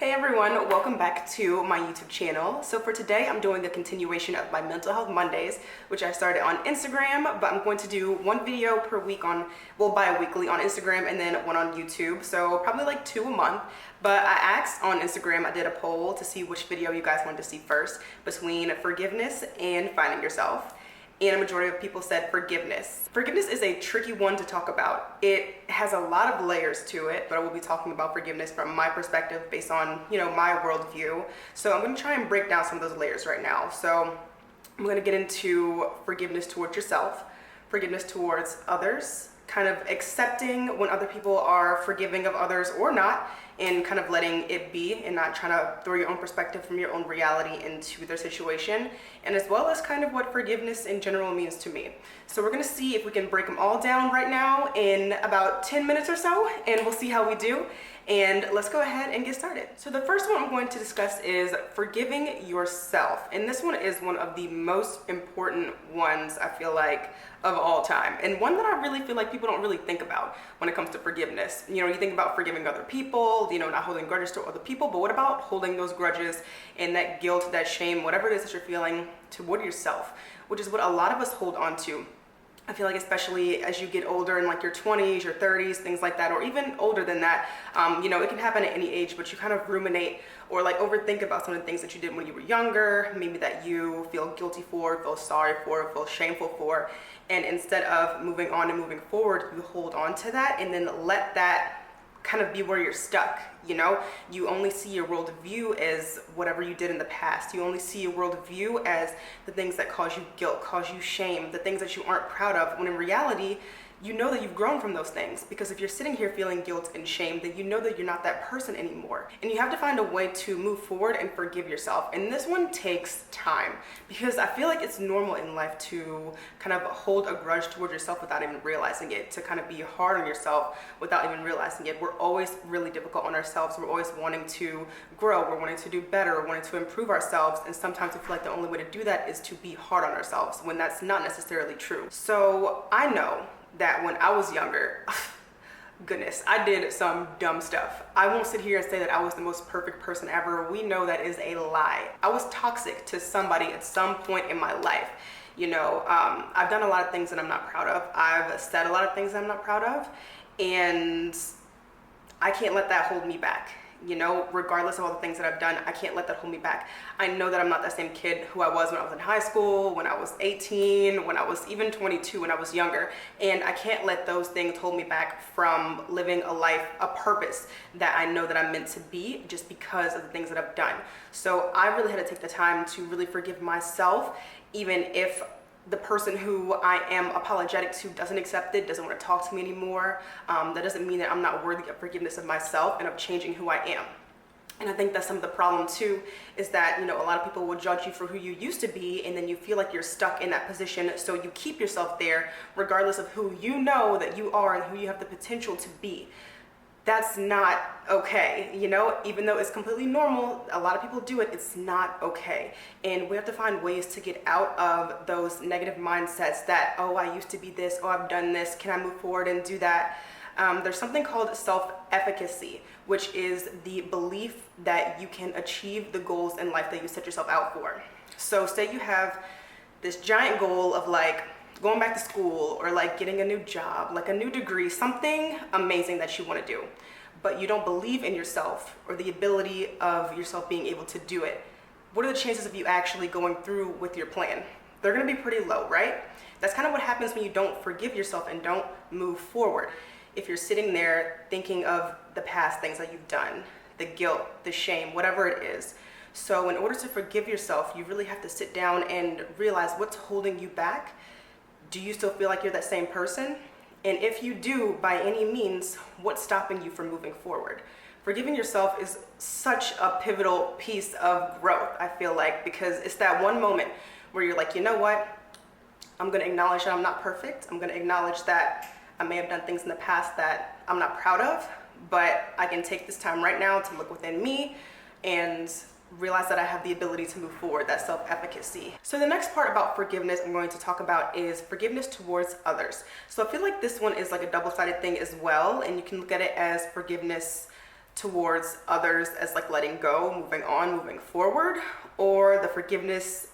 Hey everyone, welcome back to my YouTube channel. So for today, I'm doing a continuation of my Mental Health Mondays, which I started on Instagram, but I'm going to do one video per week bi-weekly on Instagram and then one on YouTube. So probably like 2 a month. But I asked on Instagram, I did a poll to see which video you guys wanted to see first between forgiveness and finding yourself. And a majority of people said forgiveness. Forgiveness is a tricky one to talk about. It has a lot of layers to it, but I will be talking about forgiveness from my perspective based on, my worldview. So I'm gonna try and break down some of those layers right now. So I'm gonna get into forgiveness towards yourself, forgiveness towards others, kind of accepting when other people are forgiving of others or not, and kind of letting it be and not trying to throw your own perspective from your own reality into their situation, and as well as kind of what forgiveness in general means to me. So we're gonna see if we can break them all down right now in about 10 minutes or so, and we'll see how we do. And let's go ahead and get started. So the first one I'm going to discuss is forgiving yourself. And this one is one of the most important ones, I feel like, of all time. And one that I really feel like people don't really think about when it comes to forgiveness. You think about forgiving other people, not holding grudges to other people, but what about holding those grudges and that guilt, that shame, whatever it is that you're feeling toward yourself, which is what a lot of us hold on to. I feel like especially as you get older in like your 20s, your 30s, things like that, or even older than that, it can happen at any age, but you kind of ruminate or like overthink about some of the things that you did when you were younger, maybe that you feel guilty for, feel sorry for, feel shameful for. And instead of moving on and moving forward, you hold on to that and then let that kind of be where you're stuck. You only see your worldview as whatever you did in the past. You only see your worldview as the things that cause you guilt, cause you shame, the things that you aren't proud of, when in reality, you know that you've grown from those things. Because if you're sitting here feeling guilt and shame, then you know that you're not that person anymore. And you have to find a way to move forward and forgive yourself. And this one takes time, because I feel like it's normal in life to kind of hold a grudge towards yourself without even realizing it, to kind of be hard on yourself without even realizing it. We're always really difficult on ourselves. We're always wanting to grow. We're wanting to do better. We're wanting to improve ourselves. And sometimes we feel like the only way to do that is to be hard on ourselves, when that's not necessarily true. So I know that when I was younger, goodness, I did some dumb stuff. I won't sit here and say that I was the most perfect person ever. We know that is a lie. I was toxic to somebody at some point in my life. I've done a lot of things that I'm not proud of. I've said a lot of things that I'm not proud of, and I can't let that hold me back. Regardless of all the things that I've done, I can't let that hold me back. I know that I'm not that same kid who I was when I was in high school, when I was 18, when I was even 22, when I was younger. And I can't let those things hold me back from living a life, a purpose that I know that I'm meant to be, just because of the things that I've done. So I really had to take the time to really forgive myself, even if the person who I am apologetic to doesn't accept it, doesn't want to talk to me anymore. That doesn't mean that I'm not worthy of forgiveness of myself and of changing who I am. And I think that's some of the problem too, is that, a lot of people will judge you for who you used to be, and then you feel like you're stuck in that position, so you keep yourself there regardless of who you know that you are and who you have the potential to be. That's not okay, even though it's completely normal, a lot of people do it, it's not okay. And we have to find ways to get out of those negative mindsets that, oh, I used to be this, oh, I've done this, can I move forward and do that? There's something called self-efficacy, which is the belief that you can achieve the goals in life that you set yourself out for. So say you have this giant goal of like going back to school, or like getting a new job, like a new degree, something amazing that you want to do, but you don't believe in yourself or the ability of yourself being able to do it. What are the chances of you actually going through with your plan? They're going to be pretty low, right? That's kind of what happens when you don't forgive yourself and don't move forward. If you're sitting there thinking of the past things that you've done, the guilt, the shame, whatever it is. So in order to forgive yourself, you really have to sit down and realize what's holding you back. Do you still feel like you're that same person? And if you do, by any means, what's stopping you from moving forward? Forgiving yourself is such a pivotal piece of growth, I feel like, because it's that one moment where you're like, you know what? I'm going to acknowledge that I'm not perfect. I'm going to acknowledge that I may have done things in the past that I'm not proud of, but I can take this time right now to look within me and realize that I have the ability to move forward, that self-efficacy. So the next part about forgiveness I'm going to talk about is forgiveness towards others. So I feel like this one is like a double-sided thing as well, and you can look at it as forgiveness towards others as like letting go, moving on, moving forward, or the forgiveness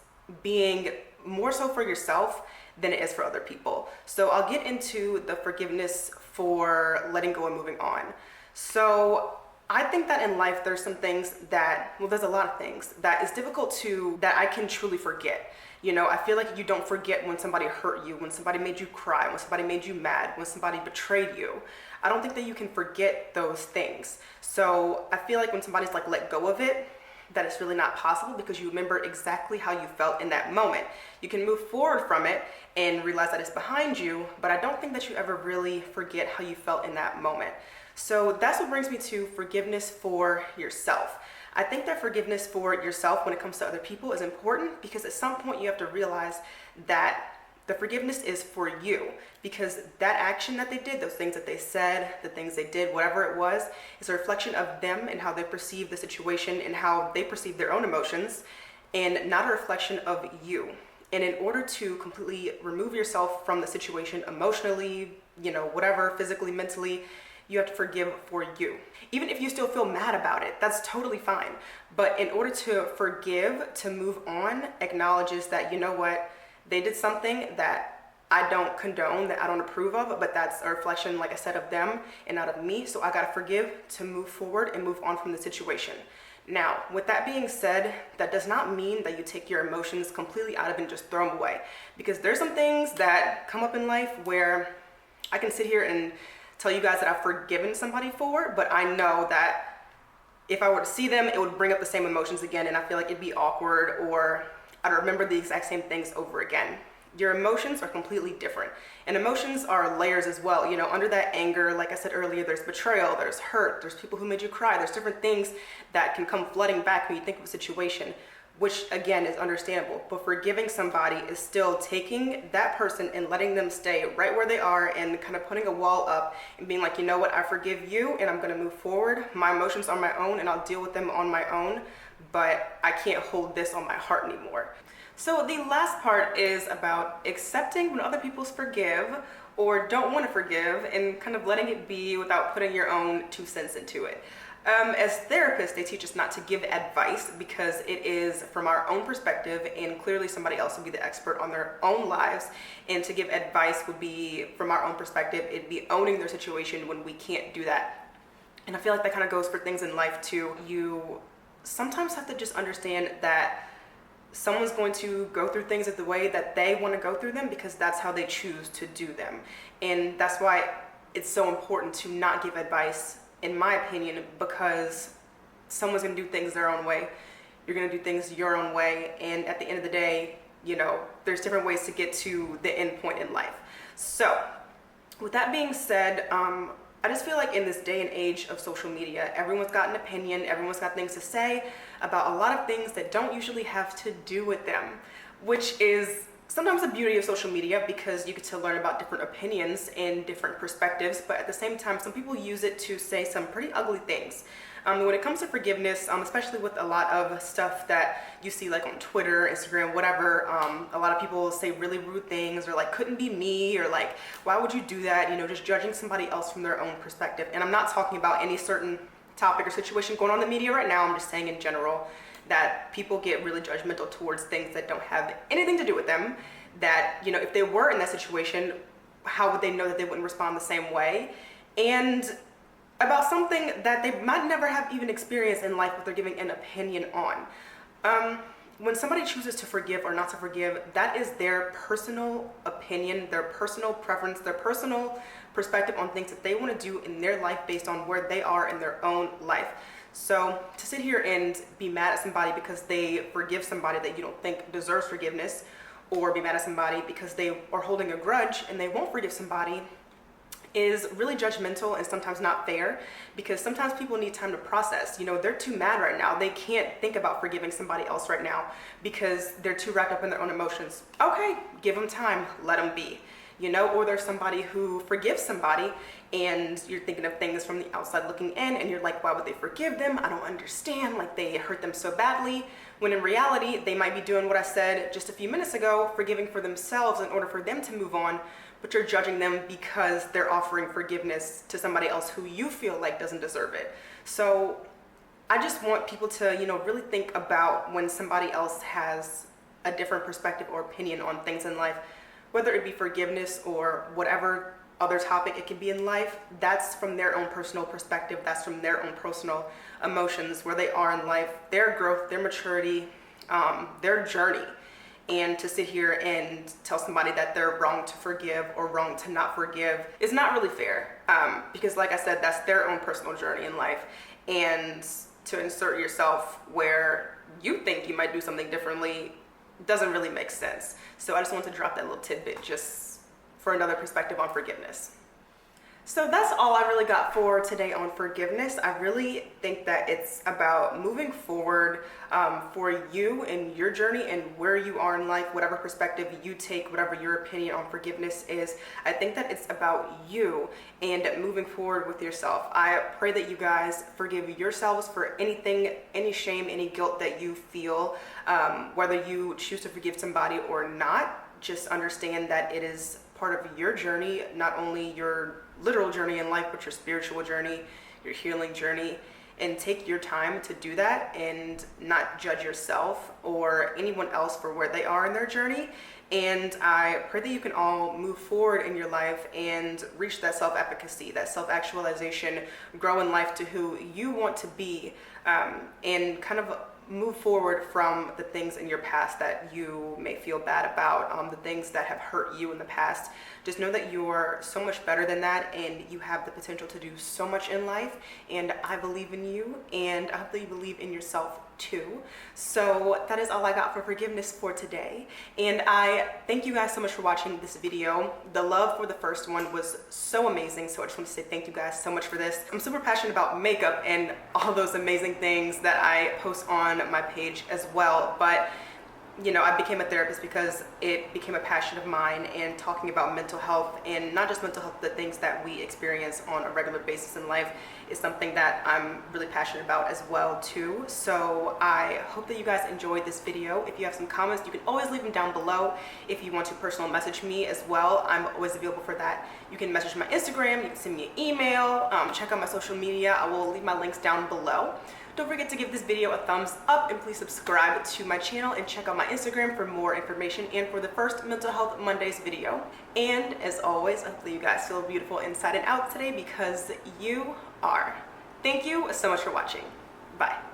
being more so for yourself than it is for other people. So I'll get into the forgiveness for letting go and moving on. So I think that in life there's some things that, well, there's a lot of things that is difficult that I can truly forget. You know, I feel like you don't forget when somebody hurt you, when somebody made you cry, when somebody made you mad, when somebody betrayed you. I don't think that you can forget those things. So I feel like when somebody's like let go of it, that it's really not possible because you remember exactly how you felt in that moment. You can move forward from it and realize that it's behind you, but I don't think that you ever really forget how you felt in that moment. So that's what brings me to forgiveness for yourself. I think that forgiveness for yourself when it comes to other people is important because at some point you have to realize that the forgiveness is for you, because that action that they did, those things that they said, the things they did, whatever it was, is a reflection of them and how they perceive the situation and how they perceive their own emotions, and not a reflection of you. And in order to completely remove yourself from the situation emotionally, whatever, physically, mentally, you have to forgive for you. Even if you still feel mad about it, that's totally fine. But in order to forgive, to move on, acknowledges that, you know what, they did something that I don't condone, that I don't approve of, but that's a reflection, like I said, of them and not of me. So I gotta forgive to move forward and move on from the situation. Now, with that being said, that does not mean that you take your emotions completely out of it and just throw them away. Because there's some things that come up in life where I can sit here and tell you guys that I've forgiven somebody for, but I know that if I were to see them, it would bring up the same emotions again, and I feel like it'd be awkward, or I'd remember the exact same things over again. Your emotions are completely different, and emotions are layers as well. Under that anger, like I said earlier, there's betrayal, there's hurt, there's people who made you cry, there's different things that can come flooding back when you think of a situation, which again is understandable. But forgiving somebody is still taking that person and letting them stay right where they are and kind of putting a wall up and being like, you know what, I forgive you and I'm gonna move forward. My emotions are my own and I'll deal with them on my own, but I can't hold this on my heart anymore. So the last part is about accepting when other people forgive or don't want to forgive and kind of letting it be without putting your own 2 cents into it. As therapists, they teach us not to give advice because it is from our own perspective, and clearly somebody else would be the expert on their own lives. And to give advice would be from our own perspective, it'd be owning their situation when we can't do that. And I feel like that kind of goes for things in life too. You sometimes have to just understand that someone's going to go through things the way that they want to go through them because that's how they choose to do them. And that's why it's so important to not give advice, in my opinion, because someone's gonna do things their own way. You're gonna do things your own way, and at the end of the day, there's different ways to get to the end point in life. So, with that being said, I just feel like in this day and age of social media, everyone's got an opinion, everyone's got things to say about a lot of things that don't usually have to do with them, which is sometimes the beauty of social media because you get to learn about different opinions and different perspectives, but at the same time, some people use it to say some pretty ugly things. When it comes to forgiveness, especially with a lot of stuff that you see like on Twitter, Instagram, whatever, a lot of people say really rude things or like, couldn't be me, or like, why would you do that? Just judging somebody else from their own perspective. And I'm not talking about any certain topic or situation going on in the media right now. I'm just saying in general that people get really judgmental towards things that don't have anything to do with them, that, if they were in that situation, how would they know that they wouldn't respond the same way? And about something that they might never have even experienced in life, but they're giving an opinion on. When somebody chooses to forgive or not to forgive, that is their personal opinion, their personal preference, their personal perspective on things that they want to do in their life based on where they are in their own life. So to sit here and be mad at somebody because they forgive somebody that you don't think deserves forgiveness, or be mad at somebody because they are holding a grudge and they won't forgive somebody, is really judgmental and sometimes not fair, because sometimes people need time to process. They're too mad right now. They can't think about forgiving somebody else right now because they're too wrapped up in their own emotions. Okay, give them time, let them be. Or there's somebody who forgives somebody and you're thinking of things from the outside looking in and you're like, why would they forgive them? I don't understand, like they hurt them so badly. When in reality, they might be doing what I said just a few minutes ago, forgiving for themselves in order for them to move on, but you're judging them because they're offering forgiveness to somebody else who you feel like doesn't deserve it. So I just want people to, really think about when somebody else has a different perspective or opinion on things in life, whether it be forgiveness or whatever other topic it can be in life. That's from their own personal perspective. That's from their own personal emotions, where they are in life, their growth, their maturity, their journey. And to sit here and tell somebody that they're wrong to forgive or wrong to not forgive is not really fair. Because like I said, that's their own personal journey in life. And to insert yourself where you think you might do something differently doesn't really make sense. So I just wanted to drop that little tidbit just for another perspective on forgiveness. So that's all I really got for today on forgiveness. I really think that it's about moving forward for you and your journey and where you are in life, whatever perspective you take, whatever your opinion on forgiveness is. I think that it's about you and moving forward with yourself. I pray that you guys forgive yourselves for anything, any shame, any guilt that you feel, whether you choose to forgive somebody or not. Just understand that it is part of your journey, not only your literal journey in life, but your spiritual journey, your healing journey. And take your time to do that and not judge yourself or anyone else for where they are in their journey. And I pray that you can all move forward in your life and reach that self-efficacy, that self-actualization, grow in life to who you want to be, and kind of move forward from the things in your past that you may feel bad about, the things that have hurt you in the past. Just know that you're so much better than that, and you have the potential to do so much in life. And I believe in you, and I hope that you believe in yourself too. So that is all I got for forgiveness for today. And I thank you guys so much for watching this video. The love for the first one was so amazing. So I just want to say thank you guys so much for this. I'm super passionate about makeup and all those amazing things that I post on my page as well. But I became a therapist because it became a passion of mine, and talking about mental health, and not just mental health, the things that we experience on a regular basis in life, is something that I'm really passionate about as well too. So I hope that you guys enjoyed this video. If you have some comments, you can always leave them down below. If you want to personal message me as well, I'm always available for that. You can message my Instagram, you can send me an email, check out my social media. I will leave my links down below. Don't forget to give this video a thumbs up, and please subscribe to my channel and check out my Instagram for more information and for the first Mental Health Mondays video. And as always, hopefully you guys feel beautiful inside and out today, because you are. Thank you so much for watching. Bye.